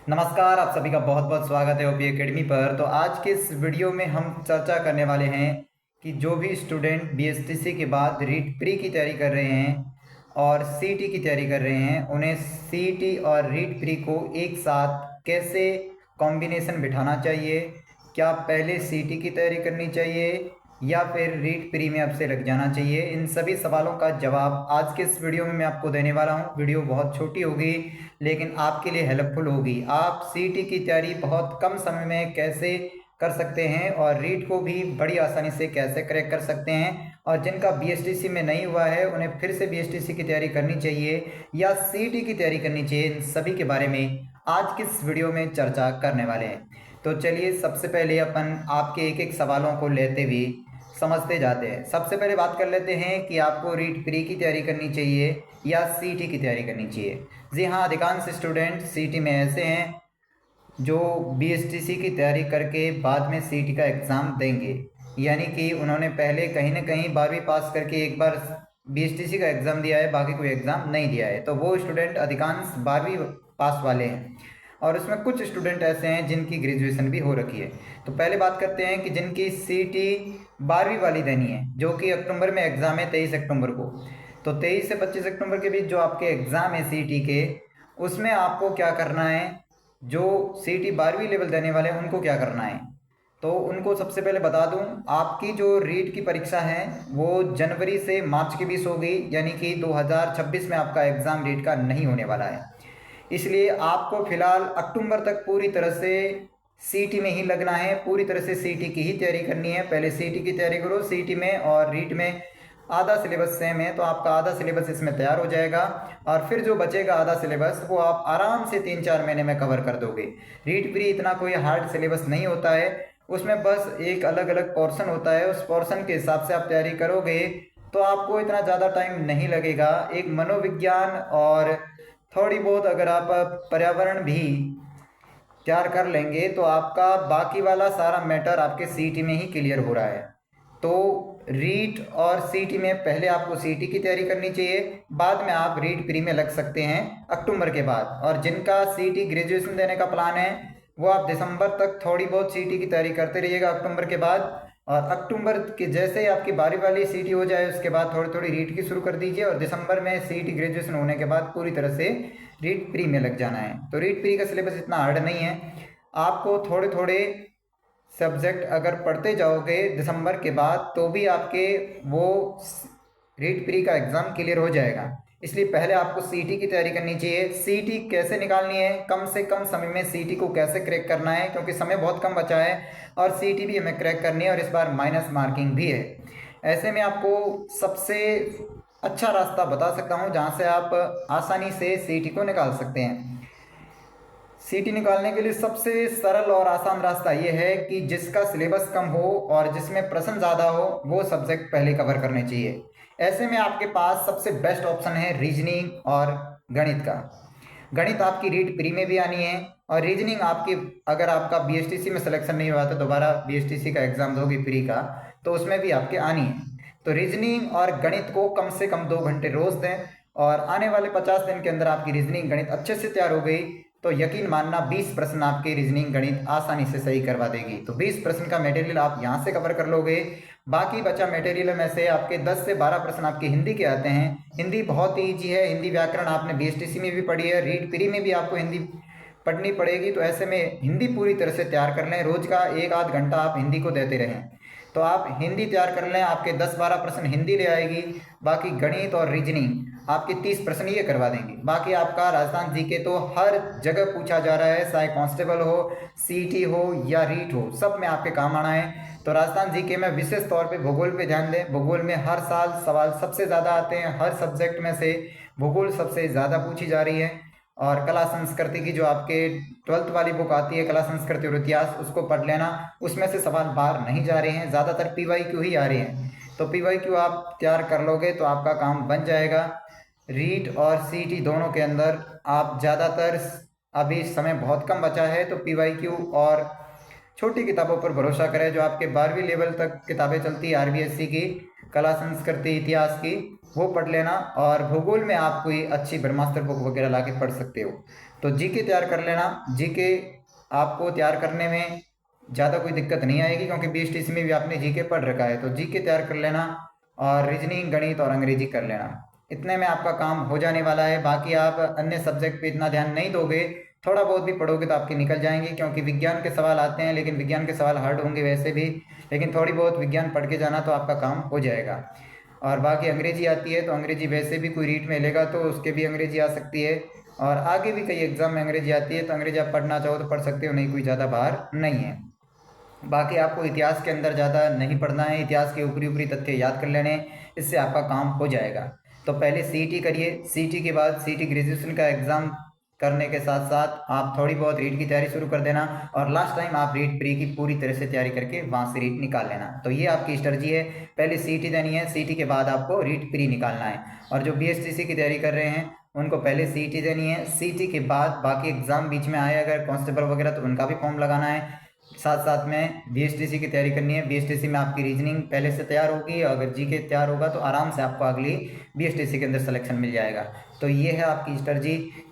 नमस्कार, आप सभी का बहुत बहुत स्वागत है ओपी एकेडमी पर। तो आज के इस वीडियो में हम चर्चा करने वाले हैं कि जो भी स्टूडेंट बीएसटीसी के बाद रीट प्री की तैयारी कर रहे हैं और सीटी की तैयारी कर रहे हैं, उन्हें सीटी और रीट प्री को एक साथ कैसे कॉम्बिनेशन बिठाना चाहिए। क्या पहले सीटी की तैयारी करनी चाहिए या फिर रीट प्री में अब से लग जाना चाहिए। इन सभी सवालों का जवाब आज के इस वीडियो में मैं आपको देने वाला हूं। वीडियो बहुत छोटी होगी लेकिन आपके लिए हेल्पफुल होगी। आप सीटी की तैयारी बहुत कम समय में कैसे कर सकते हैं और रीट को भी बड़ी आसानी से कैसे क्रैक कर सकते हैं, और जिनका बीएसटीसी में नहीं हुआ है उन्हें फिर से बीएसटीसी की तैयारी करनी चाहिए या सीटी की तैयारी करनी चाहिए, इन सभी के बारे में आज के इस वीडियो में चर्चा करने वाले हैं। तो चलिए सबसे पहले अपन आपके एक एक सवालों को लेते हुए समझते जाते हैं। सबसे पहले बात कर लेते हैं कि आपको रीट प्री की तैयारी करनी चाहिए या सीटी की तैयारी करनी चाहिए। जी हाँ, अधिकांश स्टूडेंट सीटी में ऐसे हैं जो बीएसटीसी की तैयारी करके बाद में सीटी का एग्ज़ाम देंगे, यानी कि उन्होंने पहले कहीं ना कहीं 12वीं पास करके एक बार बीएसटीसी का एग्ज़ाम दिया है, बाकी कोई एग्ज़ाम नहीं दिया है। तो वो स्टूडेंट अधिकांश 12वीं पास वाले हैं, और उसमें कुछ स्टूडेंट ऐसे हैं जिनकी ग्रेजुएशन भी हो रखी है। तो पहले बात करते हैं कि जिनकी सीटी 12वीं वाली देनी है, जो कि अक्टूबर में एग्ज़ाम है 23 अक्टूबर को। तो 23 से 25 अक्टूबर के बीच जो आपके एग्ज़ाम है सीटी के, उसमें आपको क्या करना है, जो सीटी 12वीं लेवल देने वाले हैं उनको क्या करना है। तो उनको सबसे पहले बता दूं, आपकी जो रीट की परीक्षा है वो जनवरी से मार्च के बीच होगी, यानी कि 2026 में आपका एग्ज़ाम रीट का नहीं होने वाला है। इसलिए आपको फिलहाल अक्टूबर तक पूरी तरह से सीटी में ही लगना है, पूरी तरह से सीटी की ही तैयारी करनी है। पहले सीटी की तैयारी करो। सीटी में और रीट में आधा सिलेबस सेम है, तो आपका आधा सिलेबस इसमें तैयार हो जाएगा, और फिर जो बचेगा आधा सिलेबस वो आप आराम से 3-4 महीने में कवर कर दोगे। रीट प्री इतना कोई हार्ड सिलेबस नहीं होता है, उसमें बस एक अलग अलग पोर्शन होता है, उस पोर्शन के हिसाब से आप तैयारी करोगे तो आपको इतना ज़्यादा टाइम नहीं लगेगा। एक मनोविज्ञान और थोड़ी बहुत अगर आप पर्यावरण भी तैयार कर लेंगे तो आपका बाकी वाला सारा मैटर आपके सीटी में ही क्लियर हो रहा है। तो रीट और सीटी में पहले आपको सीटी की तैयारी करनी चाहिए, बाद में आप रीट प्री में लग सकते हैं अक्टूबर के बाद। और जिनका सीटी ग्रेजुएशन देने का प्लान है वो आप दिसंबर तक थोड़ी बहुत सीटी की तैयारी करते रहिएगा अक्टूबर के बाद, और अक्टूबर के जैसे ही आपकी बारी वाली सीटी हो जाए उसके बाद थोड़ी थोड़ी रीट की शुरू कर दीजिए, और दिसंबर में सीटी ग्रेजुएशन होने के बाद पूरी तरह से रीट प्री में लग जाना है। तो रीट प्री का सिलेबस इतना हार्ड नहीं है, आपको थोड़े थोड़े सब्जेक्ट अगर पढ़ते जाओगे दिसंबर के बाद तो भी आपके वो रीट प्री का एग्ज़ाम क्लियर हो जाएगा। इसलिए पहले आपको सीटी की तैयारी करनी चाहिए। सीटी कैसे निकालनी है, कम से कम समय में सीटी को कैसे क्रैक करना है, क्योंकि समय बहुत कम बचा है और सीटी भी हमें क्रैक करनी है और इस बार माइनस मार्किंग भी है। ऐसे में आपको सबसे अच्छा रास्ता बता सकता हूँ जहाँ से आप आसानी से सीटी को निकाल सकते हैं। सीटी निकालने के लिए सबसे सरल और आसान रास्ता ये है कि जिसका सिलेबस कम हो और जिसमें प्रश्न ज़्यादा हो वो सब्जेक्ट पहले कवर करने चाहिए। ऐसे में आपके पास सबसे बेस्ट ऑप्शन है रीजनिंग और गणित का। गणित आपकी रीट प्री में भी आनी है, और रीजनिंग आपकी अगर आपका बीएसटीसी में सिलेक्शन नहीं हुआ तो दोबारा बीएसटीसी का एग्ज़ाम दोगे प्री का, तो उसमें भी आपके आनी है। तो रीजनिंग और गणित को कम से कम 2 घंटे रोज़ दें, और आने वाले 50 दिन के अंदर आपकी रीजनिंग गणित अच्छे से तैयार हो गई तो यकीन मानना 20 प्रश्न आपके रीजनिंग गणित आसानी से सही करवा देगी। तो 20 प्रश्न का मटेरियल आप यहाँ से कवर कर लोगे। बाकी बचा मटेरियल में से आपके 10 से 12 प्रश्न आपके हिंदी के आते हैं। हिंदी बहुत ही ईजी है, हिंदी व्याकरण आपने बीएसटीसी में भी पढ़ी है, रीट प्री में भी आपको हिंदी पढ़नी पड़ेगी। तो ऐसे में हिंदी पूरी तरह से तैयार कर लें, रोज का 1 आध घंटा आप हिंदी को देते रहें तो आप हिंदी तैयार कर लें। आपके 10-12 प्रश्न हिंदी ले आएगी, बाकी गणित और रीजनिंग आपके 30 प्रश्न ये करवा देंगे। बाकी आपका राजस्थान जीके तो हर जगह पूछा जा रहा है, चाहे कांस्टेबल हो, सीटी हो या रीट हो, सब में आपके काम आना है। तो राजस्थान जीके में विशेष तौर पे भूगोल पे ध्यान दें। भूगोल में हर साल सवाल सबसे ज़्यादा आते हैं, हर सब्जेक्ट में से भूगोल सबसे ज़्यादा पूछी जा रही है। और कला संस्कृति की जो आपके 12th वाली बुक आती है, कला संस्कृति और इतिहास, उसको पढ़ लेना, उसमें से सवाल बाहर नहीं जा रहे हैं, ज़्यादातर पीवाईक्यू ही आ रहे हैं। तो पीवाईक्यू आप तैयार कर लोगे तो आपका काम बन जाएगा। रीट और सीटी दोनों के अंदर आप ज़्यादातर, अभी समय बहुत कम बचा है तो पीवाईक्यू और छोटी किताबों पर भरोसा करें जो आपके 12वीं लेवल तक किताबें चलती है आरबीएससी की, कला संस्कृति इतिहास की, वो पढ़ लेना। और भूगोल में आप कोई अच्छी ब्रह्मास्त्र बुक वगैरह ला के पढ़ सकते हो। तो जीके तैयार कर लेना। जीके आपको तैयार करने में ज़्यादा कोई दिक्कत नहीं आएगी, क्योंकि बीएसटीसी में भी आपने जीके पढ़ रखा है। तो जीके तैयार कर लेना और रीजनिंग, गणित और अंग्रेजी कर लेना। इतने में आपका काम हो जाने वाला है। बाकी आप अन्य सब्जेक्ट पे इतना ध्यान नहीं दोगे, थोड़ा बहुत भी पढ़ोगे तो आपके निकल जाएंगे, क्योंकि विज्ञान के सवाल आते हैं, लेकिन विज्ञान के सवाल हार्ड होंगे वैसे भी, लेकिन थोड़ी बहुत विज्ञान पढ़ के जाना तो आपका काम हो जाएगा। और बाकी अंग्रेजी आती है तो अंग्रेजी वैसे भी कोई रीट में लेगा तो उसके भी अंग्रेजी आ सकती है, और आगे भी कई एग्जाम में अंग्रेजी आती है, तो अंग्रेजी आप पढ़ना चाहो तो पढ़ सकते हो, नहीं कोई ज़्यादा बाहर नहीं है। बाकी आपको इतिहास के अंदर ज़्यादा नहीं पढ़ना है, इतिहास के ऊपरी ऊपरी तथ्य याद कर लेने, इससे आपका काम हो जाएगा। तो पहले सीईटी करिए, सीईटी के बाद सीईटी ग्रेजुएशन का एग्ज़ाम करने के साथ साथ आप थोड़ी बहुत रीट की तैयारी शुरू कर देना, और लास्ट टाइम आप रीट प्री की पूरी तरह से तैयारी करके वहाँ से रीट निकाल लेना। तो ये आपकी स्ट्रेटजी है, पहले सीईटी देनी है, सीईटी के बाद आपको रीट प्री निकालना है। और जो बीएसटीसी की तैयारी कर रहे हैं उनको पहले सीईटी देनी है, सीईटी के बाद बाकी एग्ज़ाम बीच में आए अगर कांस्टेबल वगैरह तो उनका भी फॉर्म लगाना है। साथ साथ में बीएसटीसी की तैयारी करनी है। बीएसटीसी में आपकी रीजनिंग पहले से तैयार होगी, अगर जीके तैयार होगा तो आराम से आपको अगली बीएसटीसी के अंदर सिलेक्शन मिल जाएगा। तो ये है आपकी स्ट्रेटजी।